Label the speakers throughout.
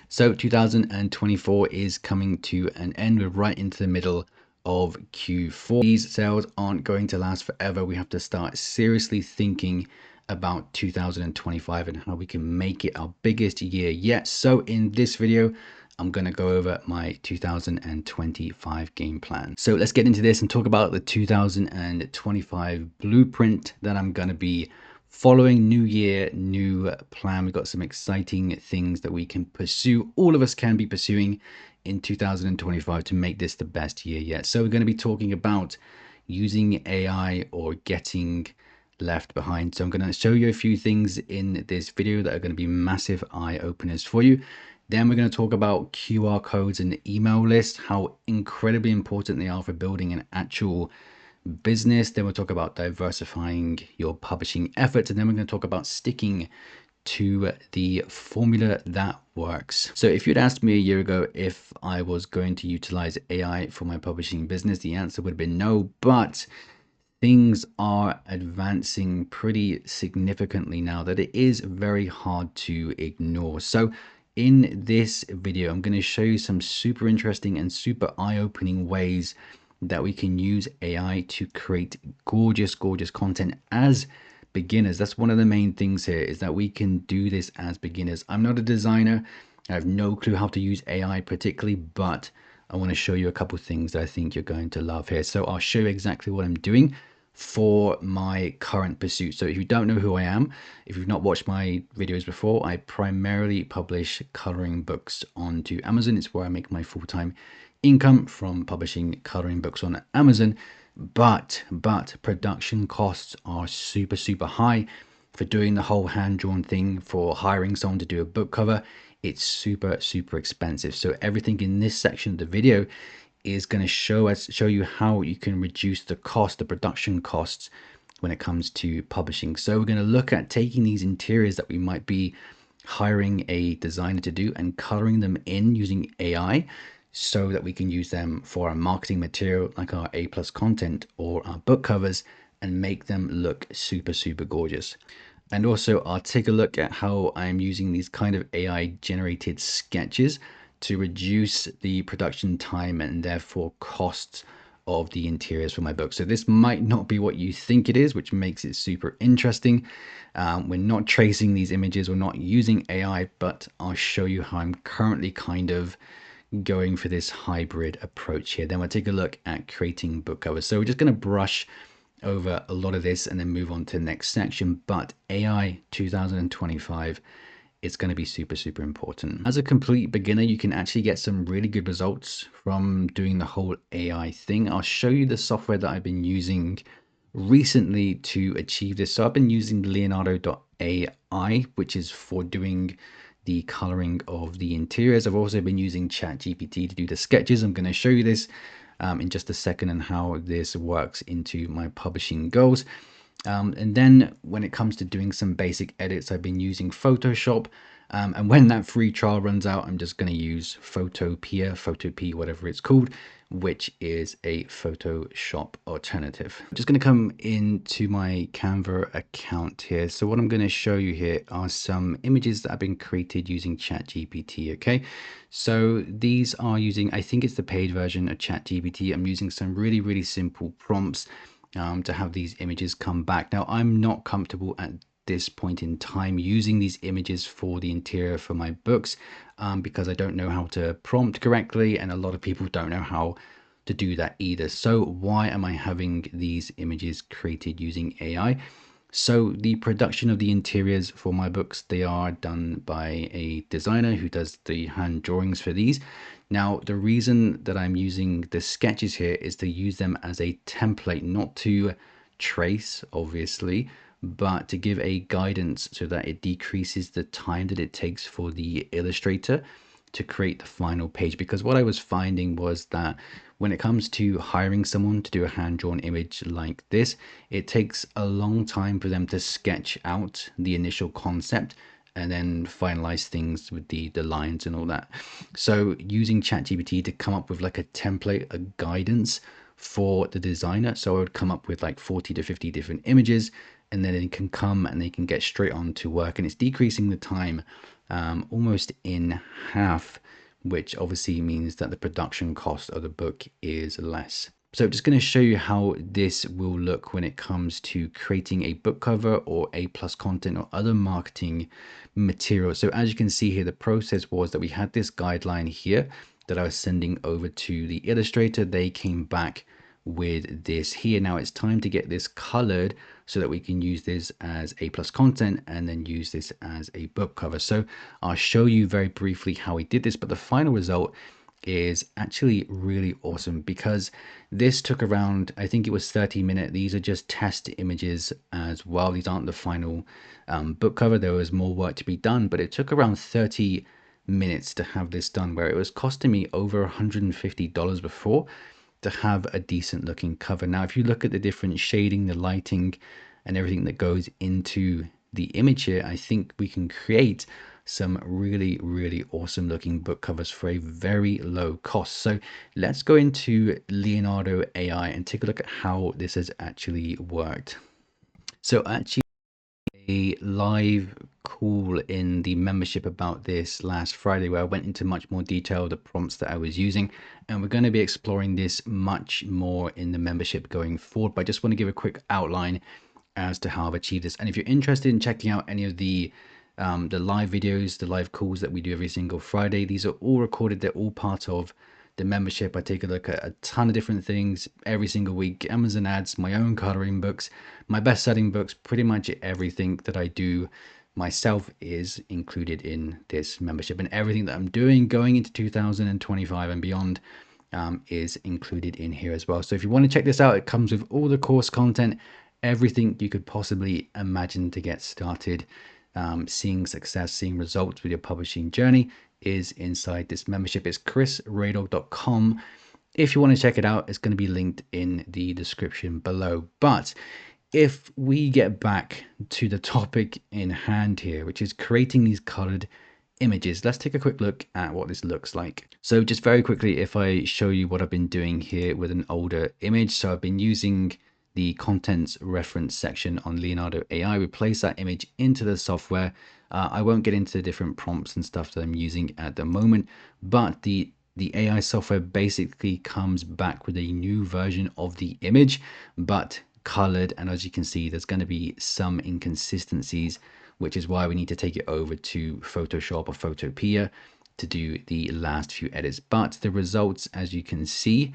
Speaker 1: So 2024 is coming to an end. We're right into the middle of Q4. These sales aren't going to last forever. We have to start seriously thinking about 2025 and how we can make it our biggest year yet. So in this video, I'm going to go over my 2025 game plan. So let's get into this and talk about the 2025 blueprint that I'm going to be following. New year, new plan. We've got some exciting things that we can pursue. All of us can be pursuing in 2025 to make this the best year yet. So we're going to be talking about using AI or getting left behind. So I'm going to show you a few things in this video that are going to be massive eye openers for you. Then we're going to talk about QR codes and email lists, how incredibly important they are for building an actual business. Then we'll talk about diversifying your publishing efforts. And then we're going to talk about sticking to the formula that works. So if you'd asked me a year ago if I was going to utilize AI for my publishing business, the answer would have been no, but things are advancing pretty significantly now that it is very hard to ignore. So in this video, I'm going to show you some super interesting and super eye-opening ways that we can use AI to create gorgeous content as beginners. That's one of the main things here, is that we can do this as beginners. I'm not a designer. I have no clue how to use AI particularly, but I want to show you a couple things that I think you're going to love here. So I'll show you exactly what I'm doing for my current pursuit. So if you don't know who I am, if you've not watched my videos before, I primarily publish coloring books onto Amazon. It's where I make my full-time income from publishing coloring books on Amazon. But production costs are super high for doing the whole hand-drawn thing. For hiring someone to do a book cover, it's super expensive. So everything in this section of the video is going to show you how you can reduce the production costs when it comes to publishing. So we're going to look at taking these interiors that we might be hiring a designer to do and coloring them in using AI, so that we can use them for our marketing material like our A+ content or our book covers and make them look super gorgeous. And also I'll take a look at how I'm using these kind of AI generated sketches to reduce the production time and therefore costs of the interiors for my book. So this might not be what you think it is, which makes it super interesting. We're not tracing these images, we're not using AI, but I'll show you how I'm currently kind of going for this hybrid approach here. Then we'll take a look at creating book covers. So we're just going to brush over a lot of this and then move on to the next section. But AI 2025, it's going to be super important. As a complete beginner, you can actually get some really good results from doing the whole AI thing. I'll show you the software that I've been using recently to achieve this. So I've been using Leonardo.ai, which is for doing the coloring of the interiors. I've also been using ChatGPT to do the sketches. I'm going to show you this in just a second and how this works into my publishing goals. And then when it comes to doing some basic edits, I've been using Photoshop. And when that free trial runs out, I'm just going to use Photopea, whatever it's called, which is a Photoshop alternative. I'm just going to come into my Canva account here. So what I'm going to show you here are some images that have been created using ChatGPT. Okay, so these are using, I think it's the paid version of ChatGPT. I'm using some really simple prompts to have these images come back. Now, I'm not comfortable at this point in time using these images for the interior for my books because I don't know how to prompt correctly, and a lot of people don't know how to do that either. So why am I having these images created using AI? So the production of the interiors for my books, they are done by a designer who does the hand drawings for these. Now, the reason that I'm using the sketches here is to use them as a template, not to trace, obviously, but to give a guidance so that it decreases the time that it takes for the illustrator to create the final page. Because what I was finding was that when it comes to hiring someone to do a hand-drawn image like this, it takes a long time for them to sketch out the initial concept and then finalize things with the lines and all that. So using ChatGPT to come up with like a template, a guidance for the designer. So I would come up with like 40 to 50 different images, and then it can come and they can get straight on to work, and it's decreasing the time almost in half, which obviously means that the production cost of the book is less. So I'm just going to show you how this will look when it comes to creating a book cover or A+ content or other marketing material. So as you can see here, the process was that we had this guideline here that I was sending over to the illustrator. They came back with this here. Now it's time to get this colored so that we can use this as A+ content and then use this as a book cover. So I'll show you very briefly how we did this, but the final result is actually really awesome because this took around, I think it was 30 minutes. These are just test images as well. These aren't the final book cover. There was more work to be done, but it took around 30 minutes to have this done, where it was costing me over $150 before to have a decent looking cover. Now, if you look at the different shading, the lighting, and everything that goes into the image here, I think we can create some really, really awesome looking book covers for a very low cost. So let's go into Leonardo AI and take a look at how this has actually worked. So actually, a live call in the membership about this last Friday where I went into much more detail, the prompts that I was using, and we're going to be exploring this much more in the membership going forward. But I just want to give a quick outline as to how I've achieved this. And if you're interested in checking out any of the live videos, the live calls that we do every single Friday, these are all recorded. They're all part of the membership. I take a look at a ton of different things every single week. Amazon ads, my own coloring books, my best-selling books, pretty much everything that I do myself is included in this membership, and everything that I'm doing going into 2025 and beyond is included in here as well. So if you want to check this out, it comes with all the course content, everything you could possibly imagine to get started. Seeing success, seeing results with your publishing journey is inside this membership. It's chrisraydog.com. If you want to check it out, it's going to be linked in the description below. But if we get back to the topic in hand here, which is creating these colored images, let's take a quick look at what this looks like. So just very quickly, if I show you what I've been doing here with an older image. So I've been using the contents reference section on Leonardo AI. We place that image into the software. I won't get into the different prompts and stuff that I'm using at the moment, but the AI software basically comes back with a new version of the image, but colored. And as you can see, there's going to be some inconsistencies, which is why we need to take it over to Photoshop or Photopea to do the last few edits. But the results, as you can see,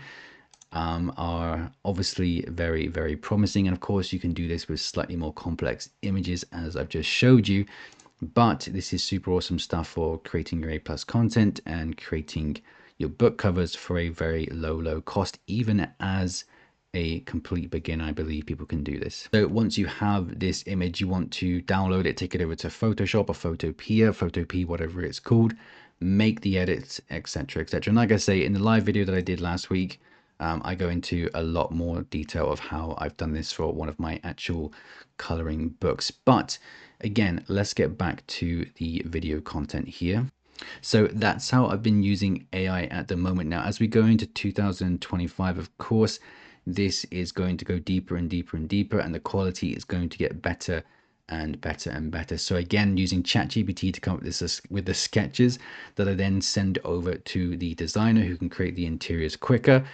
Speaker 1: are obviously very, very promising. And of course, you can do this with slightly more complex images, as I've just showed you. But this is super awesome stuff for creating your A+ content and creating your book covers for a very low cost. Even as a complete beginner, I believe people can do this. So once you have this image, you want to download it, take it over to Photoshop or Photopea, whatever it's called, make the edits, etc., etc. And like I say, in the live video that I did last week, I go into a lot more detail of how I've done this for one of my actual coloring books. But again, let's get back to the video content here. So that's how I've been using AI at the moment. Now, as we go into 2025, of course, this is going to go deeper and deeper and deeper, and the quality is going to get better and better and better. So again, using ChatGPT to come up with the sketches that I then send over to the designer who can create the interiors quicker.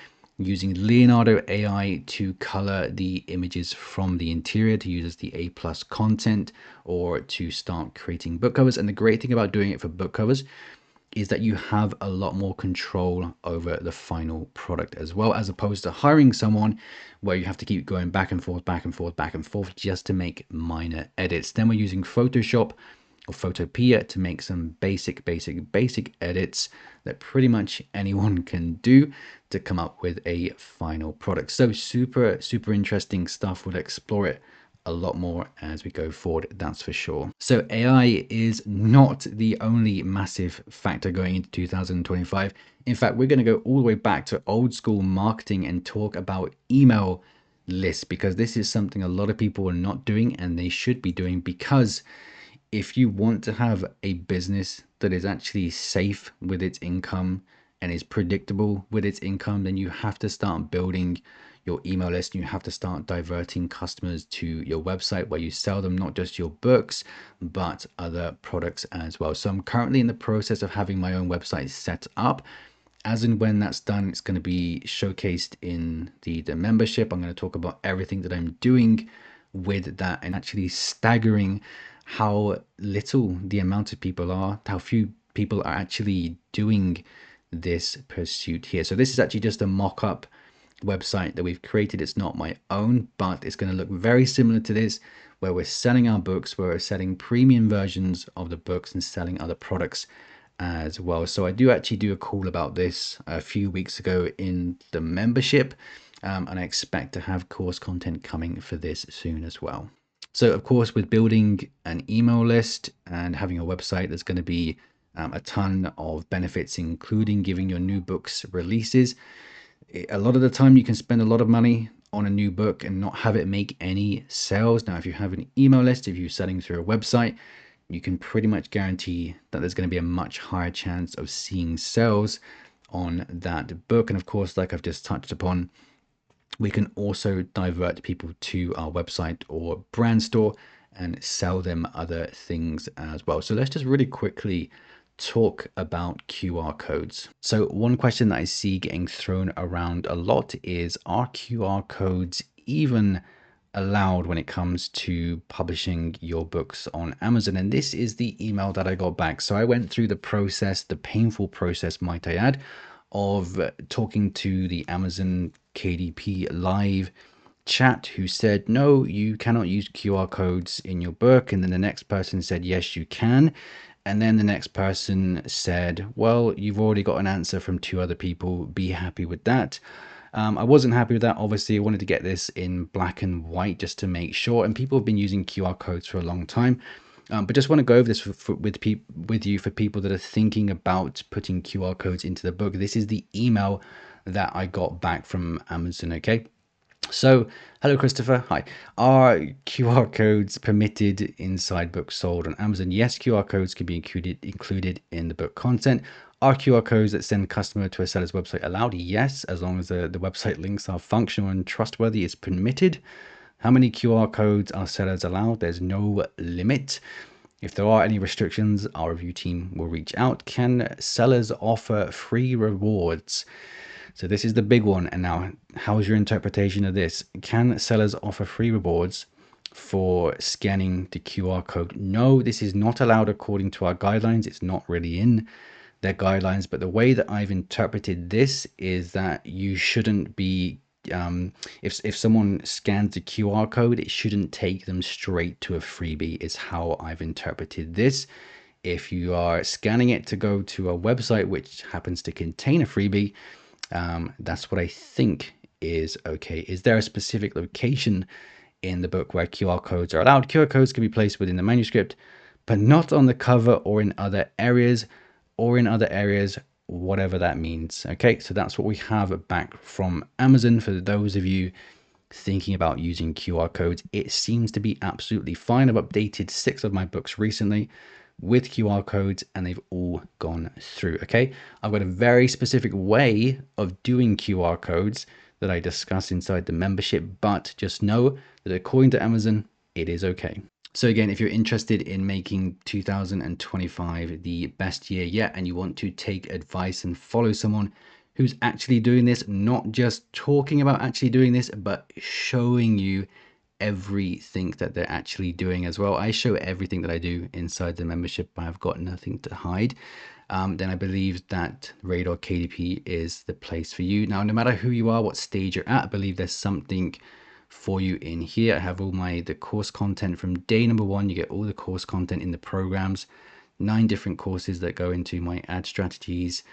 Speaker 1: Using Leonardo AI to color the images from the interior to use as the A+ content or to start creating book covers. And the great thing about doing it for book covers is that you have a lot more control over the final product as well, as opposed to hiring someone where you have to keep going back and forth, back and forth, back and forth just to make minor edits. Then we're using Photoshop or Photopea to make some basic edits that pretty much anyone can do to come up with a final product. So super interesting stuff. We'll explore it a lot more as we go forward, that's for sure. So AI is not the only massive factor going into 2025. In fact, we're going to go all the way back to old school marketing and talk about email lists, because this is something a lot of people are not doing and they should be doing. Because if you want to have a business that is actually safe with its income and is predictable with its income, then you have to start building your email list. You have to start diverting customers to your website where you sell them not just your books, but other products as well. So I'm currently in the process of having my own website set up. As and when that's done, it's going to be showcased in the membership. I'm going to talk about everything that I'm doing with that, and actually staggering how little the amount of people are, how few people are actually doing this pursuit here. So this is actually just a mock-up website that we've created. It's not my own, but it's going to look very similar to this, where we're selling our books, where we're selling premium versions of the books and selling other products as well. So I do actually do a call about this a few weeks ago in the membership, and I expect to have course content coming for this soon as well. So of course, with building an email list and having a website, there's going to be a ton of benefits, including giving your new books releases. A lot of the time you can spend a lot of money on a new book and not have it make any sales. Now, if you have an email list, if you're selling through a website, you can pretty much guarantee that there's going to be a much higher chance of seeing sales on that book. And of course, like I've just touched upon, we can also divert people to our website or brand store and sell them other things as well. So let's just really quickly talk about QR codes. So one question that I see getting thrown around a lot is, are QR codes even allowed when it comes to publishing your books on Amazon? And this is the email that I got back. So I went through the process, the painful process, might I add, of talking to the Amazon KDP live chat, who said, no, you cannot use QR codes in your book. And then the next person said, yes, you can. And then the next person said, well, you've already got an answer from 2 other people. Be happy with that. I wasn't happy with that. Obviously, I wanted to get this in black and white just to make sure. And people have been using QR codes for a long time. But just want to go over this with you for people that are thinking about putting QR codes into the book. This is the email that I got back from Amazon, okay? So, hello Christopher, hi. Are QR codes permitted inside books sold on Amazon? Yes, QR codes can be included in the book content. Are QR codes that send customer to a seller's website allowed? Yes, as long as the website links are functional and trustworthy, it's permitted. How many QR codes are sellers allowed? There's no limit. If there are any restrictions, our review team will reach out. Can sellers offer free rewards? So this is the big one. And now, how's your interpretation of this? Can sellers offer free rewards for scanning the QR code? No, this is not allowed according to our guidelines. It's not really in their guidelines. But the way that I've interpreted this is that you shouldn't be, if someone scans the QR code, it shouldn't take them straight to a freebie, is how I've interpreted this. If you are scanning it to go to a website which happens to contain a freebie, that's what I think is okay. Is there a specific location in the book where QR codes are allowed? QR codes can be placed within the manuscript, but not on the cover or in other areas, whatever that means. Okay, so that's what we have back from Amazon. For those of you thinking about using QR codes, it seems to be absolutely fine. I've updated 6 of my books recently with QR codes and they've all gone through. Okay, I've got a very specific way of doing QR codes that I discuss inside the membership, but just know that according to Amazon, it is okay. So again, if you're interested in making 2025 the best year yet, and you want to take advice and follow someone who's actually doing this, not just talking about actually doing this, but showing you everything that they're actually doing as well. I show everything that I do inside the membership. I've got nothing to hide. Then I believe that Raydog KDP is the place for you. Now, no matter who you are, what stage you're at, I believe there's something for you in here. I have all the course content from day number 1. You get all the course content in the programs, 9 different courses that go into my ad strategies.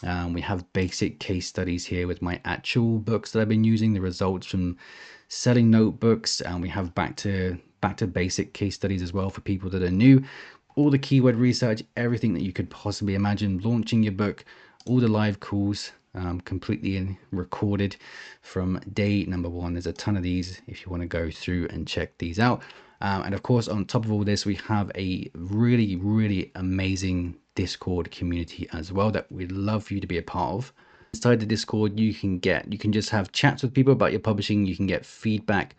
Speaker 1: We have basic case studies here with my actual books that I've been using, the results from selling notebooks, and we have back to basic case studies as well for people that are new. All the keyword research, everything that you could possibly imagine, launching your book, all the live calls, completely recorded from day number 1. There's a ton of these if you want to go through and check these out. And of course, on top of all this, we have a really amazing Discord community as well that we'd love for you to be a part of. Inside the Discord, you can just have chats with people about your publishing. You can get feedback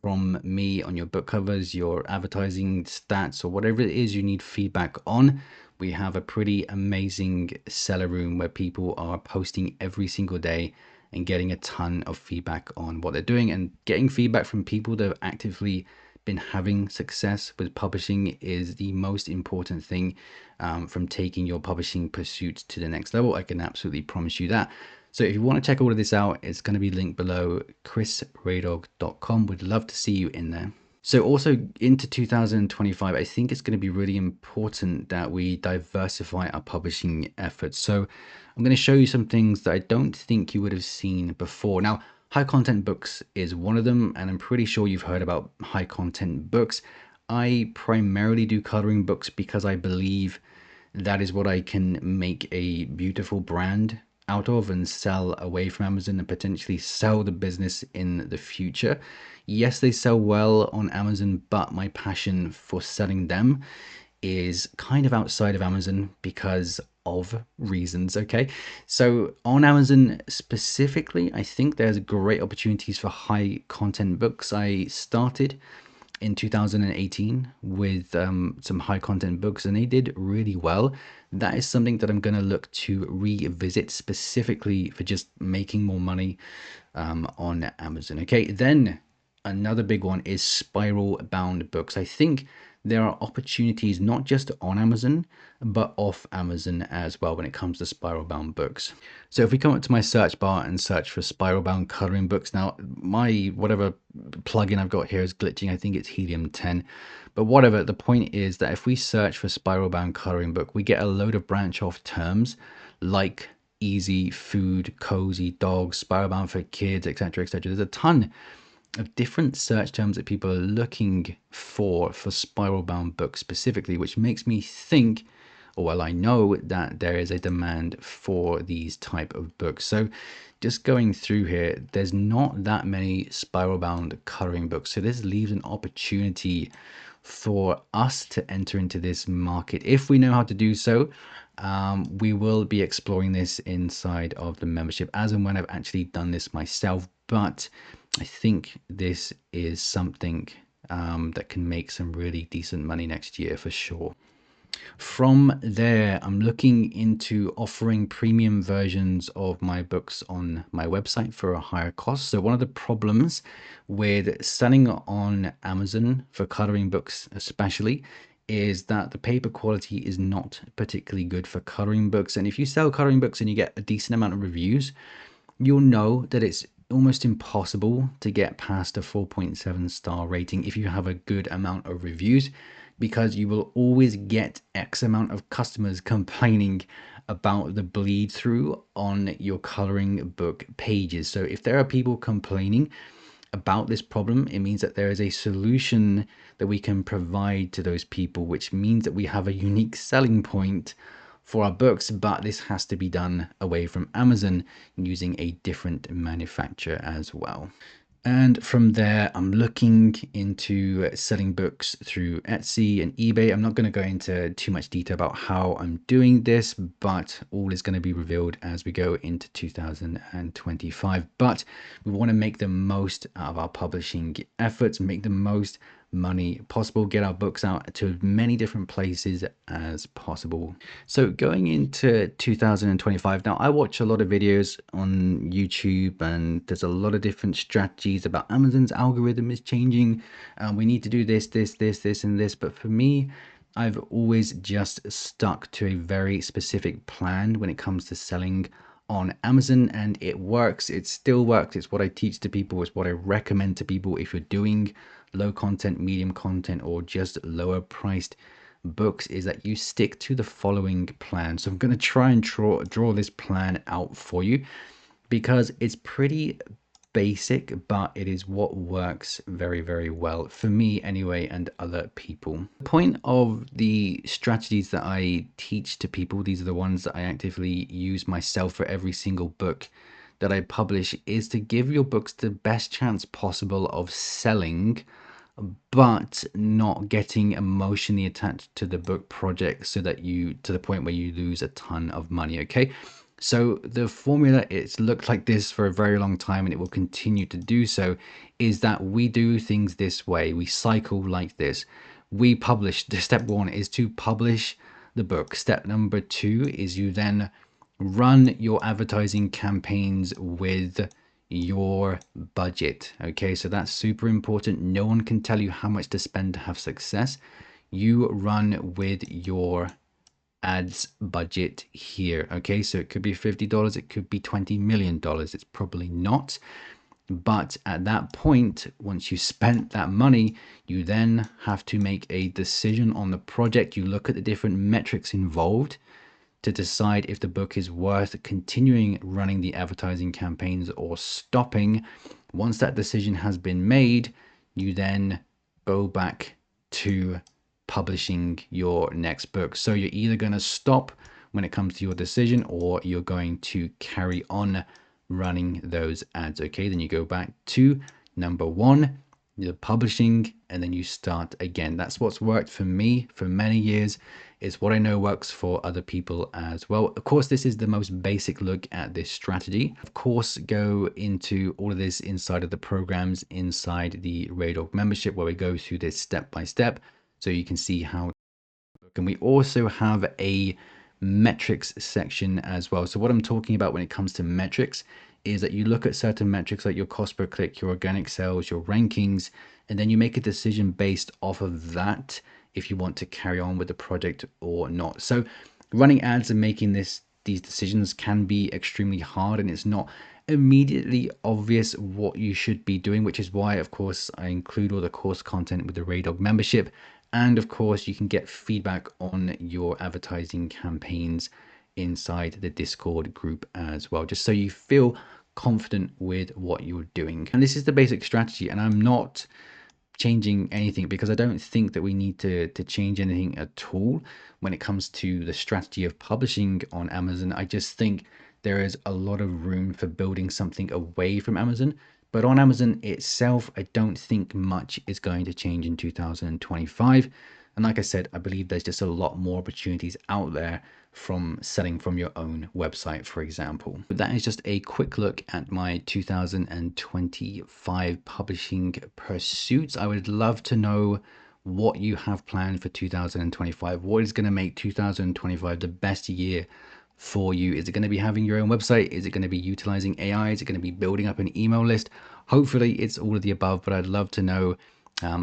Speaker 1: from me on your book covers, your advertising stats, or whatever it is you need feedback on. We have a pretty amazing seller room where people are posting every single day and getting a ton of feedback on what they're doing, and getting feedback from people that have actively been having success with publishing is the most important thing from taking your publishing pursuits to the next level. I can absolutely promise you that. So if you want to check all of this out, it's going to be linked below, chrisraydog.com. We'd love to see you in there. So also into 2025, I think it's going to be really important that we diversify our publishing efforts. So I'm going to show you some things that I don't think you would have seen before. Now, high content books is one of them, and I'm pretty sure you've heard about high content books. I primarily do coloring books because I believe that is what I can make a beautiful brand out of and sell away from Amazon and potentially sell the business in the future. Yes, they sell well on Amazon, but my passion for selling them is kind of outside of Amazon because of reasons. Okay, so on Amazon specifically, I think there's great opportunities for high content books. I started in 2018 with some high content books, and they did really well. That is something that I'm going to look to revisit specifically for just making more money on Amazon. Okay, then another big one is spiral bound books. I think there are opportunities not just on Amazon but off Amazon as well when it comes to spiral bound books. So if we come up to my search bar and search for spiral bound coloring books, now my whatever plugin I've got here is glitching. I think it's Helium 10, but whatever. The point is that if we search for spiral bound coloring book, we get a load of branch off terms like easy, food, cozy, dogs, spiral bound for kids, etc., etc. There's a ton of different search terms that people are looking for spiral bound books specifically, which makes me think, or well, I know that there is a demand for these type of books. So just going through here, there's not that many spiral bound coloring books, so this leaves an opportunity for us to enter into this market if we know how to do so. We will be exploring this inside of the membership as and when I've actually done this myself, but I think this is something that can make some really decent money next year for sure. From there, I'm looking into offering premium versions of my books on my website for a higher cost. So one of the problems with selling on Amazon for coloring books especially is that the paper quality is not particularly good for coloring books. And if you sell coloring books and you get a decent amount of reviews, you'll know that it's almost impossible to get past a 4.7 star rating if you have a good amount of reviews, because you will always get X amount of customers complaining about the bleed through on your coloring book pages. So if there are people complaining about this problem, it means that there is a solution that we can provide to those people, which means that we have a unique selling point for our books, but this has to be done away from Amazon using a different manufacturer as well. And from there, I'm looking into selling books through Etsy and eBay. I'm not going to go into too much detail about how I'm doing this, but all is going to be revealed as we go into 2025. But we want to make the most out of our publishing efforts, make the most money possible, get our books out to as many different places as possible. So going into 2025, now I watch a lot of videos on YouTube, and there's a lot of different strategies about Amazon's algorithm is changing. We need to do this, and this. But for me, I've always just stuck to a very specific plan when it comes to selling on Amazon, and it works. It still works. It's what I teach to people. It's what I recommend to people if you're doing low content, medium content, or just lower priced books, is that you stick to the following plan. So I'm going to try and draw this plan out for you because it's pretty basic, but it is what works very, very well for me anyway, and other people. The point of the strategies that I teach to people, these are the ones that I actively use myself for every single book that I publish, is to give your books the best chance possible of selling but not getting emotionally attached to the book project so that you to the point where you lose a ton of money. Okay, so the formula, it's looked like this for a very long time and it will continue to do so, is that we do things this way. We cycle like this. We publish. The step one is to publish the book. Step number two is you then run your advertising campaigns with your budget. Okay, so that's super important. No one can tell you how much to spend to have success. You run with your ads budget here. Okay, so it could be $50, it could be $20 million. It's probably not. But at that point, once you spent that money, you then have to make a decision on the project. You look at the different metrics involved to decide if the book is worth continuing running the advertising campaigns or stopping. Once that decision has been made, you then go back to publishing your next book. So you're either going to stop when it comes to your decision, or you're going to carry on running those ads. Okay, then you go back to number one, the publishing, and then you start again. That's what's worked for me for many years. It's what I know works for other people as well. Of course, this is the most basic look at this strategy. Of course, go into all of this inside of the programs inside the Raydog membership, where we go through this step by step so you can see how. And we also have a metrics section as well. So what I'm talking about when it comes to metrics is that you look at certain metrics like your cost per click, your organic sales, your rankings, and then you make a decision based off of that if you want to carry on with the project or not. So running ads and making these decisions can be extremely hard, and it's not immediately obvious what you should be doing, which is why, of course, I include all the course content with the Raydog membership. And of course, you can get feedback on your advertising campaigns inside the Discord group as well, just so you feel confident with what you're doing. And this is the basic strategy, and I'm not changing anything because I don't think that we need to change anything at all when it comes to the strategy of publishing on Amazon. I just think there is a lot of room for building something away from Amazon. But on Amazon itself, I don't think much is going to change in 2025. And like I said, I believe there's just a lot more opportunities out there from selling from your own website, for example. But that is just a quick look at my 2025 publishing pursuits. I would love to know what you have planned for 2025. What is going to make 2025 the best year for you? Is it going to be having your own website? Is it going to be utilizing AI? Is it going to be building up an email list? Hopefully it's all of the above, but I'd love to know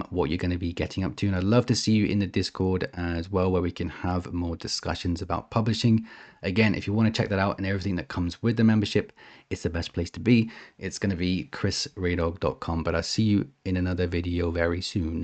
Speaker 1: what you're going to be getting up to. And I'd love to see you in the Discord as well, where we can have more discussions about publishing. Again, if you want to check that out and everything that comes with the membership, it's the best place to be. It's going to be chrisraydog.com, but I'll see you in another video very soon.